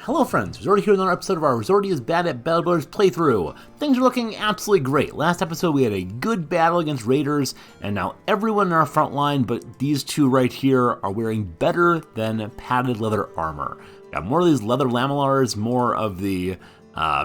Hello friends, Rizorty here in another episode of our Rizorty is Bad at Battle Brothers playthrough. Things are looking absolutely great. Last episode we had a good battle against raiders, and now everyone in our front line but these two right here are wearing better than padded leather armor. Got more of these leather lamellars, more of the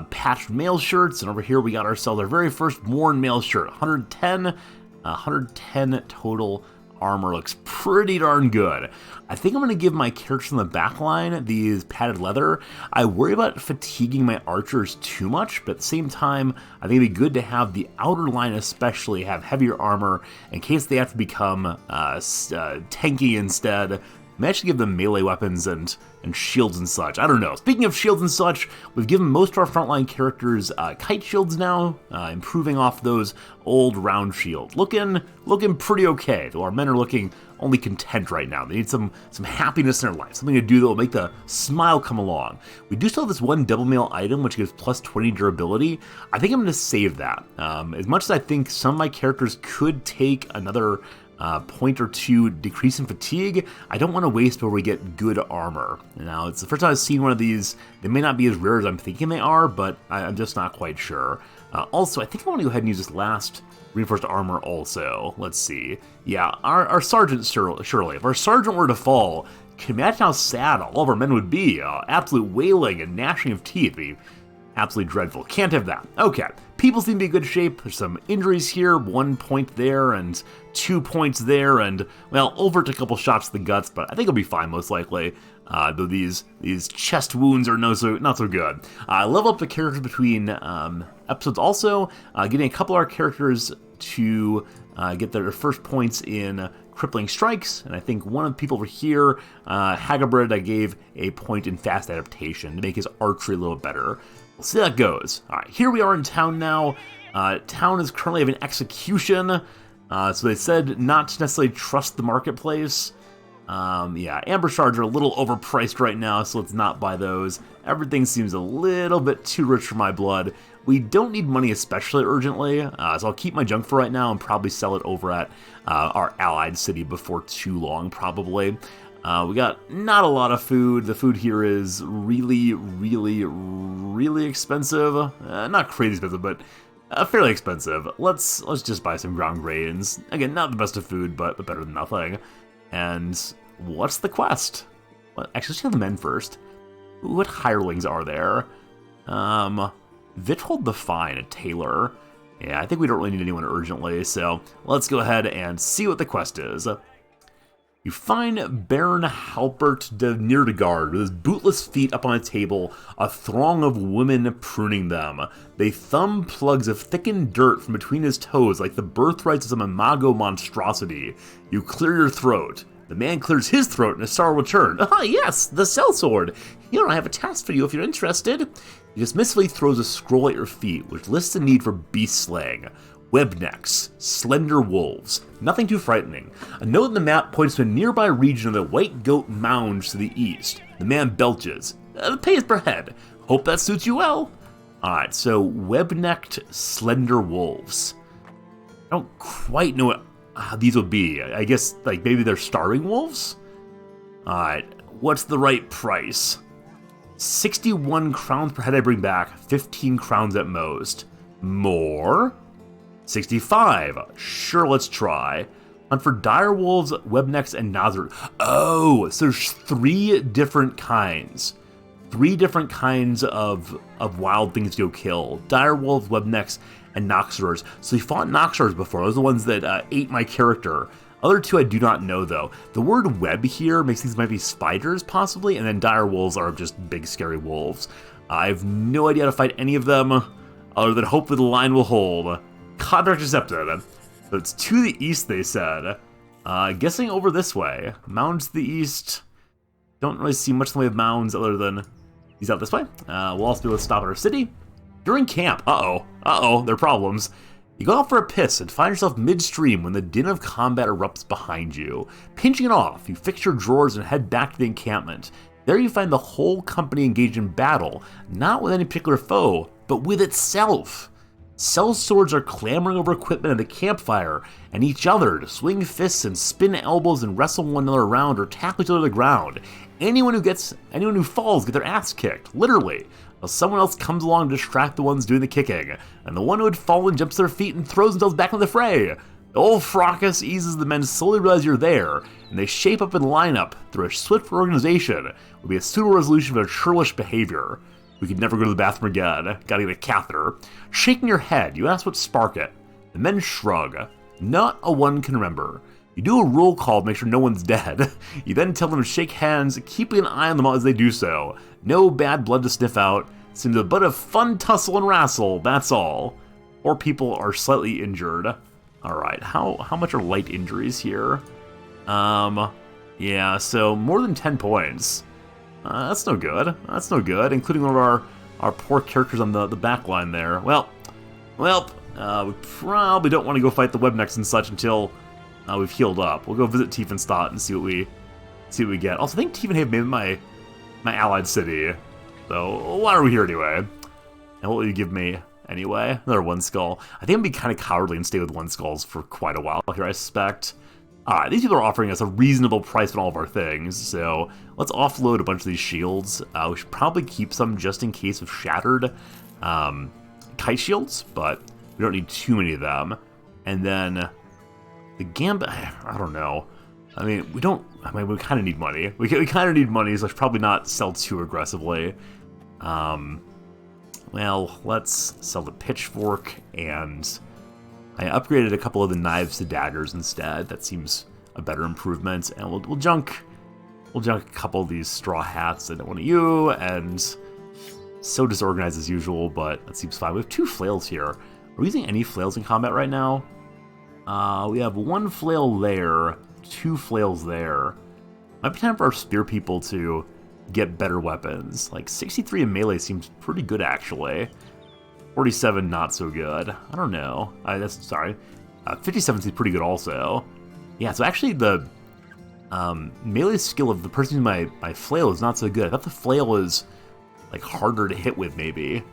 patched mail shirts, and over here we got ourselves our very first worn mail shirt. 110 total armor, looks pretty darn good. I think I'm going to give my characters in the back line these padded leather. I worry about fatiguing my archers too much, but at the same time, I think it'd be good to have the outer line especially have heavier armor in case they have to become tanky instead. I may actually give them melee weapons and shields and such. I don't know. Speaking of shields and such, we've given most of our frontline characters kite shields now, improving off those old round shields. Looking pretty okay, though our men are looking only content right now. They need some happiness in their life, something to do that will make the smile come along. We do still have this one double mail item, which gives plus 20 durability. I think I'm going to save that. As much as I think some of my characters could take another point or two decrease in fatigue, I don't want to waste where we get good armor. Now, it's the first time I've seen one of these. They may not be as rare as I'm thinking they are, but I'm just not quite sure. Also, I think I want to go ahead and use this last reinforced armor also. Let's see. Yeah, our sergeant, surely. If our sergeant were to fall, can you imagine how sad all of our men would be? Absolute wailing and gnashing of teeth. It'd be absolutely dreadful. Can't have that. Okay. People seem to be in good shape. There's some injuries here. 1 point there and 2 points there. And, well, overt a couple shots to the guts, but I think it'll be fine most likely. Though these chest wounds are not so good. Level up the characters between episodes also. Getting a couple of our characters to get their first points in crippling strikes, and I think one of the people over here, Hagabred, I gave a point in fast adaptation to make his archery a little better. We'll see how that goes. All right, here we are in town now. Town is currently having execution, so they said not to necessarily trust the marketplace. Yeah, amber shards are a little overpriced right now, so let's not buy those. Everything seems a little bit too rich for my blood. We don't need money especially urgently, so I'll keep my junk for right now and probably sell it over at our allied city before too long, probably. We got not a lot of food. The food here is really, really, really expensive. Not crazy expensive, but fairly expensive. Let's just buy some ground grains. Again, not the best of food, but better than nothing. And what's the quest? Actually, let's do the men first. What hirelings are there? Vithold the Fine, a tailor. Yeah, I think we don't really need anyone urgently, so let's go ahead and see what the quest is. You find Baron Halpert de Nierdegard with his bootless feet up on a table, a throng of women pruning them. They thumb plugs of thickened dirt from between his toes like the birthrights of some imago monstrosity. You clear your throat. The man clears his throat and a sorrow return. Ah, yes, the sellsword. Here, I have a task for you if you're interested. He dismissively throws a scroll at your feet, which lists the need for beast slaying. Webnecks, slender wolves, nothing too frightening. A note on the map points to a nearby region of the White Goat Mounds to the east. The man belches. The pay is per head. Hope that suits you well. Alright, so web-necked, slender wolves. I don't quite know what these would be. I guess, like, maybe they're starving wolves? Alright, what's the right price? 61 crowns per head I bring back, 15 crowns at most. More? 65. Sure, let's try. Hunt for dire wolves, webnecks, and Nazar. Oh, so there's 3 different kinds. 3 different kinds of wild things to go kill. Dire wolves, webnecks, and Noxers. So we fought Noxers before. Those are the ones that ate my character. Other 2 I do not know, though. The word web here makes these might be spiders, possibly, and then dire wolves are just big, scary wolves. I have no idea how to fight any of them, other than hopefully the line will hold. Contract accepted. So it's to the east, they said. Guessing over this way. Mounds to the east. Don't really see much in the way of mounds other than he's out this way. We'll also be able to stop at our city. You're in camp. Uh-oh, there are problems. You go out for a piss and find yourself midstream when the din of combat erupts behind you. Pinching it off, you fix your drawers and head back to the encampment. There you find the whole company engaged in battle, not with any particular foe, but with itself. Sellswords are clamoring over equipment at the campfire and each other to swing fists and spin elbows and wrestle one another around or tackle each other to the ground. anyone who falls get their ass kicked, literally. While someone else comes along to distract the ones doing the kicking, and the one who had fallen jumps to their feet and throws themselves back into the fray. The old fracas eases the men slowly realize you're there, and they shape up and line up through a swift organization will be a suitable resolution for their churlish behavior. We could never go to the bathroom again. Gotta get a catheter. Shaking your head, you ask what sparked it. The men shrug. Not a one can remember. You do a roll call to make sure no one's dead. You then tell them to shake hands, keeping an eye on them as they do so. No bad blood to sniff out. Seems a bit of fun tussle and wrestle, that's all. Or people are slightly injured. Alright, how much are light injuries here? Yeah, so more than 10 points. That's no good. That's no good, including one of our poor characters on the back line there. Well, we probably don't want to go fight the Webnecks and such until we've healed up. We'll go visit Tiefenstadt and see what we get. Also, I think Tiefenhaven may be my allied city. So why are we here anyway? And what will you give me anyway? Another one skull. I think I'm gonna be kind of cowardly and stay with one skulls for quite a while here, I suspect. Alright, these people are offering us a reasonable price on all of our things, so let's offload a bunch of these shields. We should probably keep some just in case of shattered kite shields, but we don't need too many of them. And then the Gambit, I don't know. I mean, we kind of need money. We kind of need money, so I should probably not sell too aggressively. Well, let's sell the pitchfork, and I upgraded a couple of the knives to daggers instead. That seems a better improvement, and we'll junk a couple of these straw hats that I don't want to use, and so disorganized as usual, but that seems fine. We have 2 flails here. Are we using any flails in combat right now? We have 1 flail there, 2 flails there. Might be time for our spear people to get better weapons. Like 63 in melee seems pretty good actually. 47 not so good. I don't know. 57 seems pretty good also. Yeah, so actually the melee skill of the person using my flail is not so good. I thought the flail is like harder to hit with maybe.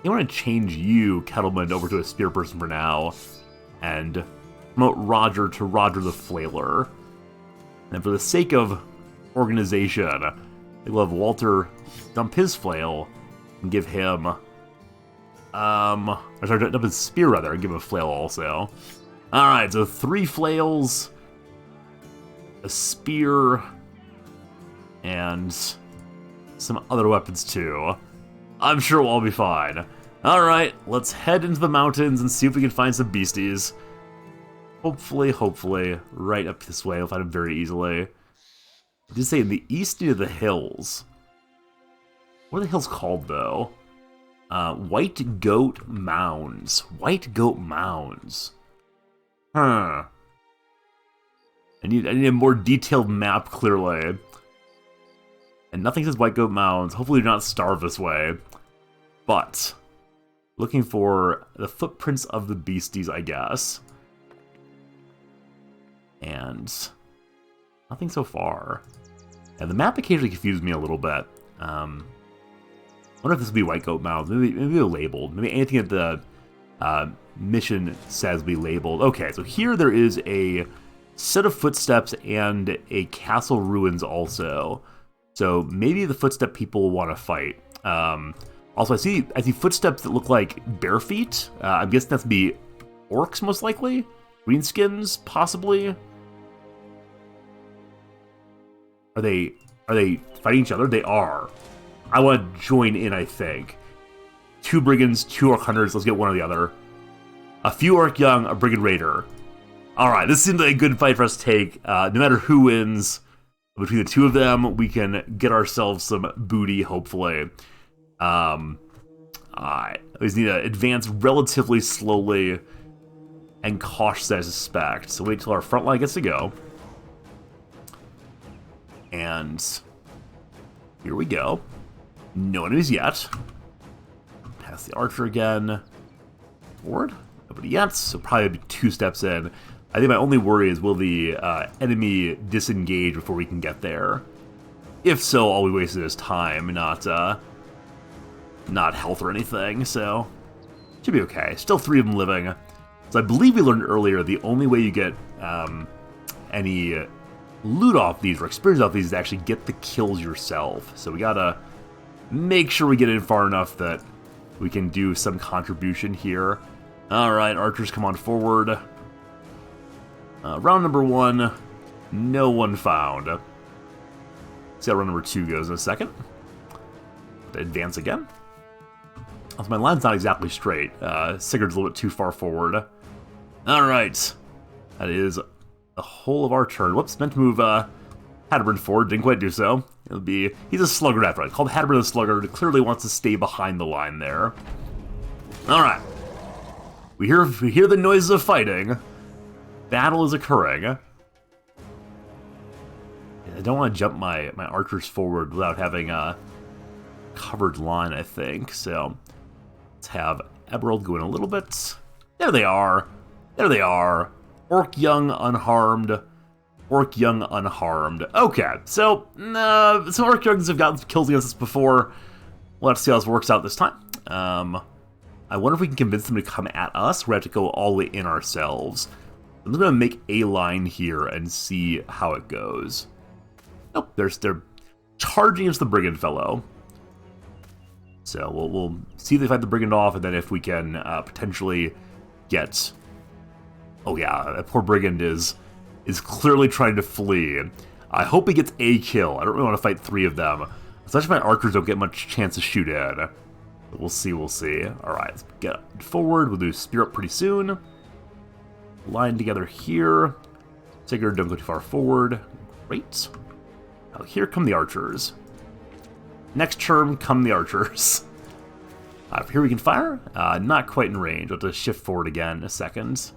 I want to change you, Kettleman, over to a spear person for now, and promote Roger to Roger the Flailer. And for the sake of organization, I think we'll have Walter dump his flail and give him, dump his spear rather, and give him a flail also. Alright, so 3 flails, a spear, and some other weapons too. I'm sure we'll all be fine. Alright, let's head into the mountains and see if we can find some beasties. Hopefully, right up this way, we'll find them very easily. I did say in the east near the hills. What are the hills called, though? White Goat Mounds. White Goat Mounds. Huh. I need a more detailed map, clearly. And nothing says White Goat Mounds. Hopefully you're not starved this way. But looking for the footprints of the beasties, I guess. And nothing so far. And the map occasionally confuses me a little bit. I wonder if this will be White Goat Mounds. Maybe they're labeled. Maybe anything that the mission says will be labeled. Okay, so here there is a set of footsteps and a castle ruins also. So maybe the footstep people will want to fight. Also, I see footsteps that look like bare feet. I'm guessing that's be orcs most likely. Greenskins possibly. Are they fighting each other? They are. I want to join in, I think. 2 brigands, 2 orc hunters. Let's get one or the other. A few orc young, a brigand raider. Alright, this seems like a good fight for us to take. No matter who wins, between the 2 of them, we can get ourselves some booty, hopefully. Alright. We just need to advance relatively slowly and cautiously, I suspect. So wait till our front line gets to go. And here we go. No enemies yet. Pass the archer again. Forward. Nobody yet, so probably 2 steps in. I think my only worry is will the enemy disengage before we can get there. If so, all we wasted is time, not health or anything, so should be okay. Still 3 of them living. So I believe we learned earlier the only way you get any loot off these or experience off these to actually get the kills yourself. So we gotta make sure we get in far enough that we can do some contribution here. Alright, archers, come on forward. Round number 1, no one found. See how round number 2 goes in a second. Advance again. Also, my line's not exactly straight. Sigurd's a little bit too far forward. Alright. That is the whole of our turn. Whoops, meant to move Hadabrin forward, didn't quite do so. He's a sluggard after it. Called Hadabrin the Sluggard, clearly wants to stay behind the line there. Alright. We hear the noises of fighting. Battle is occurring. I don't want to jump my archers forward without having a covered line, I think. So let's have Eberald go in a little bit. There they are. There they are. Orc Young unharmed. Orc Young unharmed. Okay, so some Orc Youngs have gotten kills against us before. Let's see how this works out this time. I wonder if we can convince them to come at us. We have to go all the way in ourselves. I'm just going to make a line here and see how it goes. Nope, they're charging against the brigand fellow. So we'll see if they fight the brigand off, and then if we can potentially get... Oh yeah, that poor brigand is clearly trying to flee. I hope he gets a kill. I don't really want to fight 3 of them. Especially if my archers don't get much chance to shoot in. But we'll see, we'll see. Alright, let's get forward. We'll do spear up pretty soon. Line together here. Sigurd, don't go too far forward. Great. Now here come the archers. Next turn come the archers. Here we can fire. Not quite in range. We'll have to shift forward again in a second.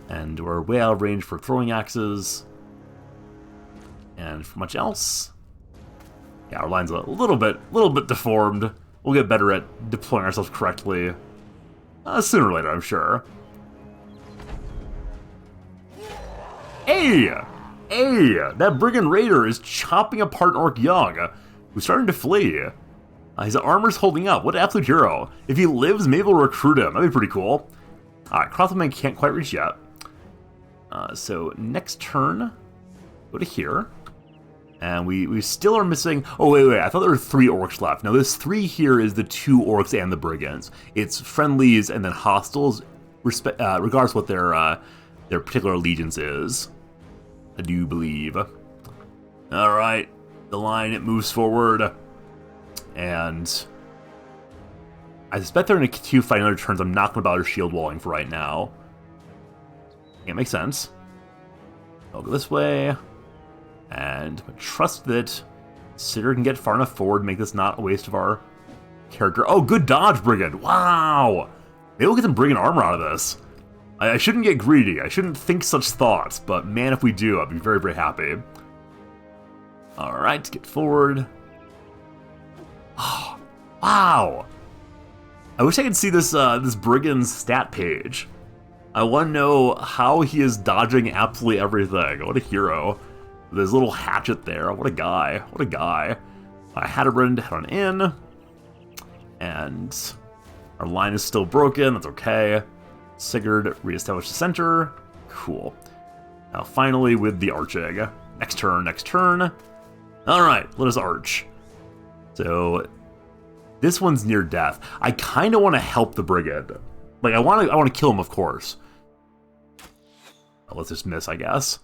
And we're way out of range for throwing axes. And for much else. Yeah, our line's a little bit deformed. We'll get better at deploying ourselves correctly. Sooner or later, I'm sure. Hey! Hey! That Brigand Raider is chopping apart Orc Young, who's starting to flee. His armor's holding up. What an absolute hero. If he lives, maybe we'll recruit him. That'd be pretty cool. Alright, Crossbowman can't quite reach yet. So next turn, go to here. And we still are missing... Oh, wait. I thought there were 3 orcs left. Now, this 3 here is the 2 orcs and the brigands. It's friendlies and then hostiles, regardless of what their particular allegiance is. I do believe. Alright. The line, it moves forward. And I suspect they're going to continue fighting other turns. I'm not going to bother shield walling for right now. It makes sense. I'll go this way. And trust that Sitter can get far enough forward to make this not a waste of our character. Oh, good dodge, Brigand. Wow. Maybe we'll get some Brigand armor out of this. I shouldn't get greedy. I shouldn't think such thoughts. But man, if we do, I'll be very, very happy. Alright, get forward. Oh, wow. I wish I could see this Brigand's stat page. I want to know how he is dodging absolutely everything. What a hero. With his little hatchet there. What a guy. What a guy. Hadabrin head on in. And our line is still broken. That's okay. Sigurd reestablish the center. Cool. Now finally with the arching. Next turn, next turn. Alright, let us arch. So this one's near death. I kind of want to help the brigand. Like I want to kill him, of course. Let's just miss, I guess.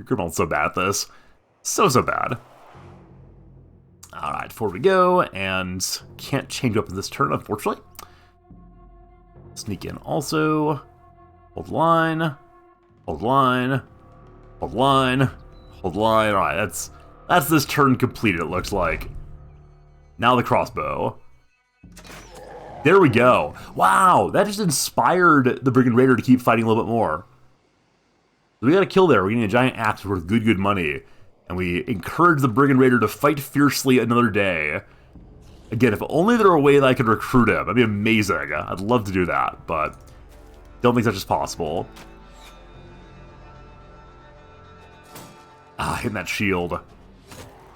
Grimald's so bad at this. So bad. Alright, forward we go, and can't change up in this turn, unfortunately. Sneak in also. Hold line. Hold line. Hold line. Hold line. Alright, that's this turn completed, it looks like. Now the crossbow. There we go. Wow, that just inspired the Brigand Raider to keep fighting a little bit more. So we got a kill there. We're getting a giant axe worth good money. And we encourage the Brigand Raider to fight fiercely another day. Again, if only there were a way that I could recruit him. That'd be amazing. I'd love to do that, but don't think such is possible. Hitting that shield.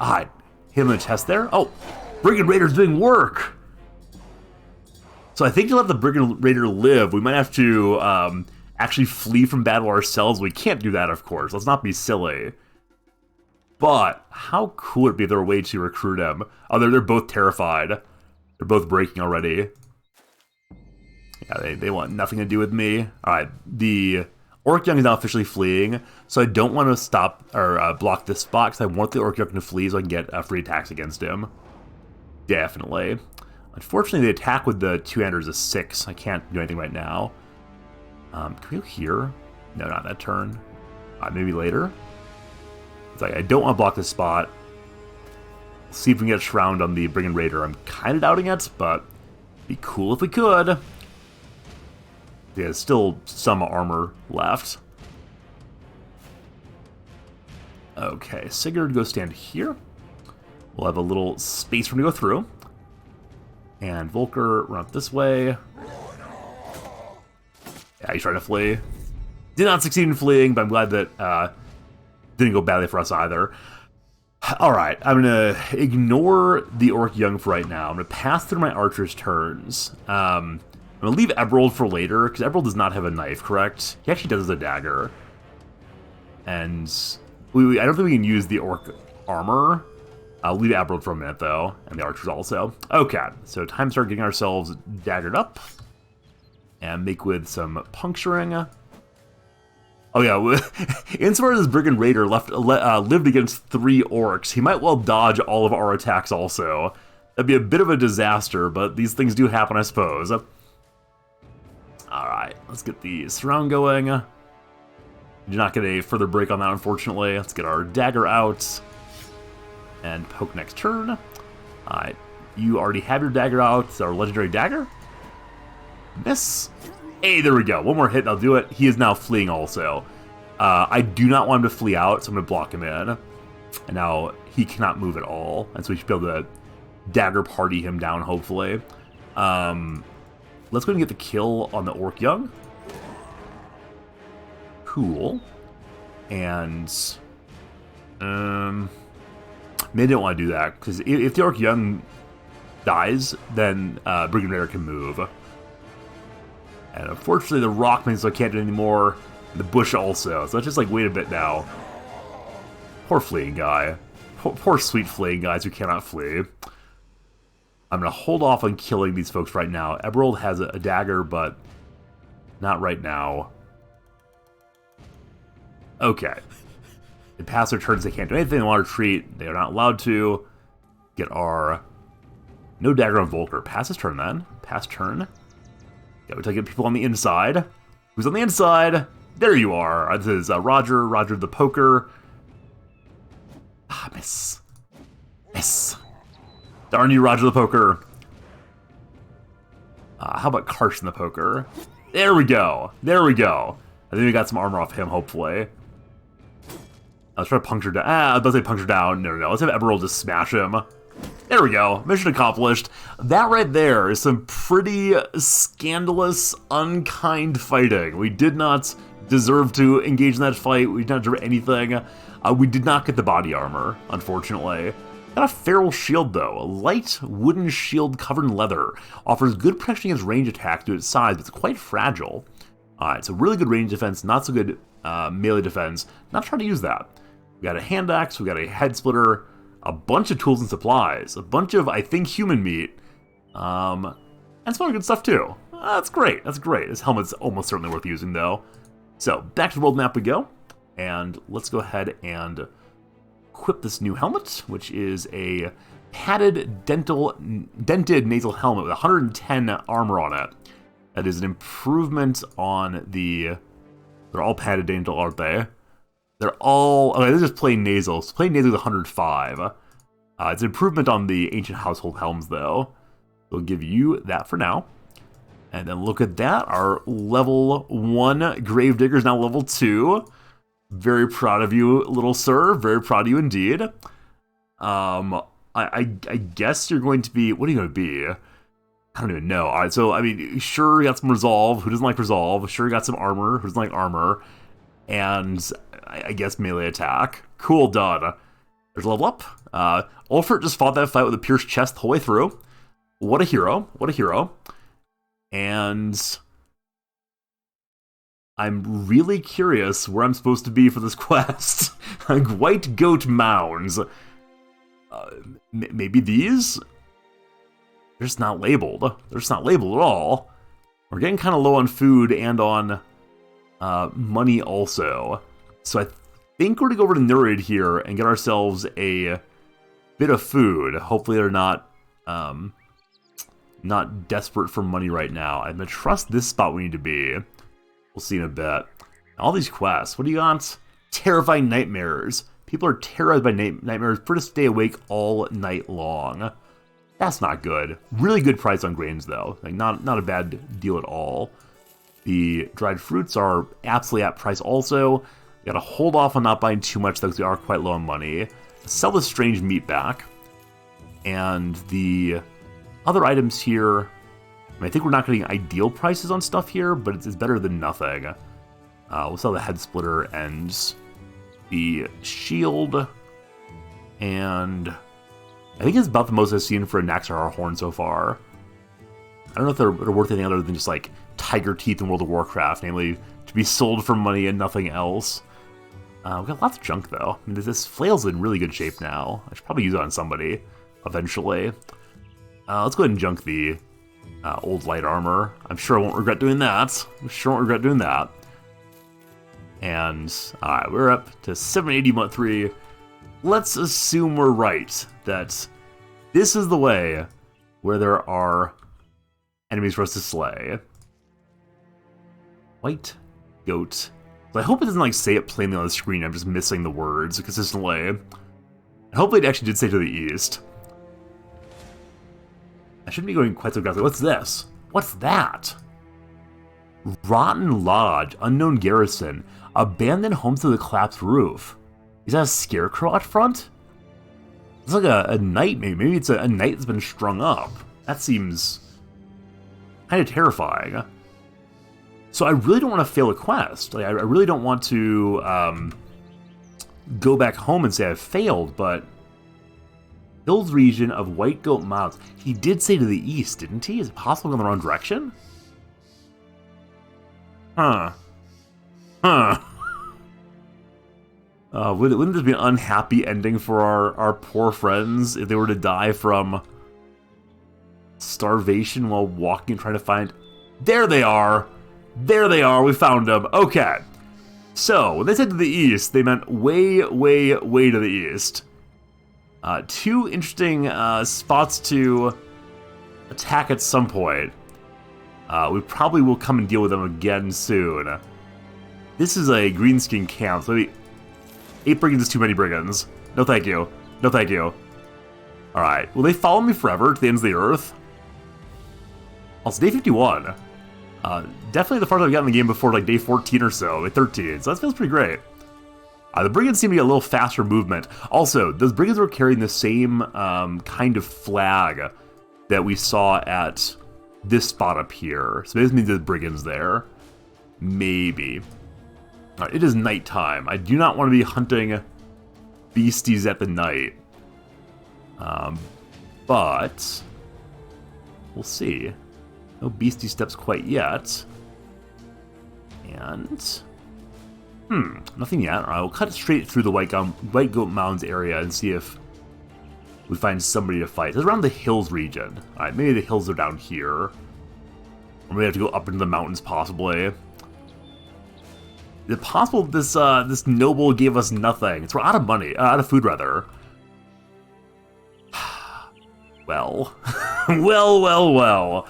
Hit him in the chest there. Oh, Brigand Raider's doing work. So I think to let the Brigand Raider live, we might have to actually flee from battle ourselves. We can't do that, of course. Let's not be silly. But how cool would it be if there were a way to recruit him? Oh, they're both terrified. They're both breaking already. Yeah, they want nothing to do with me. Alright, the Orc Young is now officially fleeing, so I don't want to stop or block this spot, because I want the Orc Young to flee so I can get free attacks against him. Definitely. Unfortunately, the attack with the two-hander is a 6. I can't do anything right now. Can we go here? No, not that turn. Maybe later. It's like, I don't want to block this spot. See if we can get Shroud on the Brigand Raider. I'm kind of doubting it, but it'd be cool if we could. Yeah, there's still some armor left. Okay, Sigurd, go stand here. We'll have a little space for him to go through. And Volker, run up this way. Yeah, he's trying to flee. Did not succeed in fleeing, but I'm glad that didn't go badly for us either. Alright, I'm going to ignore the Orc Young for right now. I'm going to pass through my archer's turns. I'm going to leave Eberald for later, because Eberald does not have a knife, correct? He actually does a dagger. And I don't think we can use the Orc armor. I'll leave Eberald for a minute, though, and the archers also. Okay, so time to start getting ourselves daggered up. And make with some puncturing. Oh yeah, insofar as Brigand Raider lived against 3 orcs, he might well dodge all of our attacks also. That'd be a bit of a disaster, but these things do happen, I suppose. Alright, let's get the surround going. Did not get a further break on that, unfortunately. Let's get our dagger out. And poke next turn. Alright, you already have your dagger out. It's our legendary dagger. Miss. Hey, there we go. One more hit and I'll do it. He is now fleeing also. I do not want him to flee out, so I'm going to block him in. And now he cannot move at all. And so we should be able to dagger party him down, hopefully. Let's go ahead and get the kill on the Orc Young. Cool. And maybe I don't want to do that, because if the Orc Young dies, then Brigand Raider can move. And unfortunately, the rock means I can't do anymore. The bush also. So let's just like wait a bit now. Poor fleeing guy. Poor sweet fleeing guys who cannot flee. I'm going to hold off on killing these folks right now. Eberald has a dagger, but not right now. Okay. They pass their turns, they can't do anything. They want to retreat. They are not allowed to. Get our... No dagger on Volker. Pass his turn then. Pass turn. Yeah, we take get people on the inside. Who's on the inside? There you are. This is Roger. Roger the poker. Ah, miss. Miss. Darn you, Roger the poker. How about Carson the poker? There we go. There we go. I think we got some armor off him, hopefully. Let's try to puncture down. I was about to say puncture down. No. Let's have Eberald just smash him. There we go. Mission accomplished. That right there is some pretty scandalous, unkind fighting. We did not deserve to engage in that fight. We did not deserve anything. We did not get the body armor, unfortunately. Got a feral shield, though. A light wooden shield covered in leather. Offers good protection against range attacks due to its size, but it's quite fragile. Alright, so really good range defense, not so good melee defense. Not trying to use that. We got a hand axe, we got a head splitter, a bunch of tools and supplies, a bunch of, I think, human meat, and some other good stuff too. That's great, that's great. This helmet's almost certainly worth using though. So, back to the world map we go, and let's go ahead and equip this new helmet, which is a padded dented nasal helmet with 110 armor on it. That is an improvement on the... They're all padded dental, aren't they? They're all... Okay, this is plain nasal. So plain nasal is 105. It's an improvement on the ancient household helms, though. We'll give you that for now. And then look at that. Our level 1 Gravedigger is now level 2. Very proud of you, little sir. Very proud of you indeed. I guess you're going to be... What are you going to be? I don't even know. Alright, so, I mean, sure, you got some resolve. Who doesn't like resolve? Sure, you got some armor. Who doesn't like armor? And I guess melee attack. Cool, done. There's a level up. Ulfert just fought that fight with a pierced chest the whole way through. What a hero. What a hero. And I'm really curious where I'm supposed to be for this quest. Like, white goat mounds. Maybe these? They're just not labeled. They're just not labeled at all. We're getting kind of low on food and on money also. So I think we're going to go over to Nurid here and get ourselves a bit of food. Hopefully they're not desperate for money right now. I'm going to trust this spot we need to be. We'll see in a bit. All these quests. What do you got? Terrifying nightmares. People are terrorized by nightmares. Prefer to stay awake all night long. That's not good. Really good price on grains, though. Like, not a bad deal at all. The dried fruits are absolutely at price also. You gotta hold off on not buying too much, though, because we are quite low on money. Sell the strange meat back. And the other items here, I mean, I think we're not getting ideal prices on stuff here, but it's better than nothing. We'll sell the head splitter and the shield. And I think it's about the most I've seen for a Naxxar horn so far. I don't know if they're worth anything other than just like tiger teeth in World of Warcraft, namely to be sold for money and nothing else. We've got lots of junk though. I mean, this flail's in really good shape now. I should probably use it on somebody eventually. Let's go ahead and junk the old light armor. I'm sure I won't regret doing that. And alright, we're up to 780 month 3. Let's assume we're right, that this is the way where there are enemies for us to slay. White goat. So I hope it doesn't like say it plainly on the screen. I'm just missing the words consistently. And hopefully it actually did say to the east. I shouldn't be going quite so aggressively. What's this? What's that? Rotten Lodge, unknown garrison, abandoned homes to the collapsed roof. Is that a scarecrow out front? It's like a knight, maybe. Maybe it's a knight that's been strung up. That seems kind of terrifying. So I really don't want to fail a quest. Like, I really don't want to go back home and say I've failed, but Hills region of White Goat Mounds. He did say to the east, didn't he? Is it possible to go in the wrong direction? Huh. Wouldn't this be an unhappy ending for our poor friends if they were to die from starvation while walking, trying to find... There they are! There they are! We found them. Okay. So, when they said to the east, they meant way, way, way to the east. Two interesting spots to attack at some point. We probably will come and deal with them again soon. This is a greenskin camp, so 8 brigands is too many brigands. No thank you. No thank you. Alright, will they follow me forever to the ends of the earth? Also, day 51. Definitely the farthest I've gotten in the game before, like day 14 or so, day 13, so that feels pretty great. The brigands seem to get a little faster movement. Also, those brigands were carrying the same kind of flag that we saw at this spot up here. So maybe this means there's brigands there. Maybe. Alright, it is nighttime. I do not want to be hunting beasties at the night. But we'll see. No beastie steps quite yet. And nothing yet. Alright, we'll cut straight through the White Goat Mounds area and see if we find somebody to fight. It's around the hills region. Alright, maybe the hills are down here. Or maybe I have to go up into the mountains, possibly. Is it possible this noble gave us nothing? It's we're out of money, out of food rather. Well, well.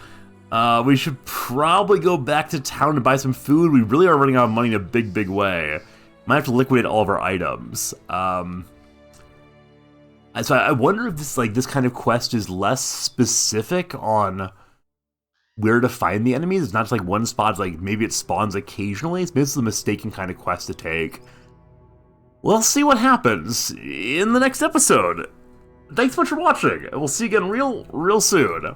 We should probably go back to town to buy some food. We really are running out of money in a big way. Might have to liquidate all of our items. So I wonder if this kind of quest is less specific on where to find the enemies. It's not just like one spot, it's like maybe it spawns occasionally. It's maybe it's a mistaken kind of quest to take. We'll see what happens in the next episode. Thanks so much for watching, and we'll see you again real soon.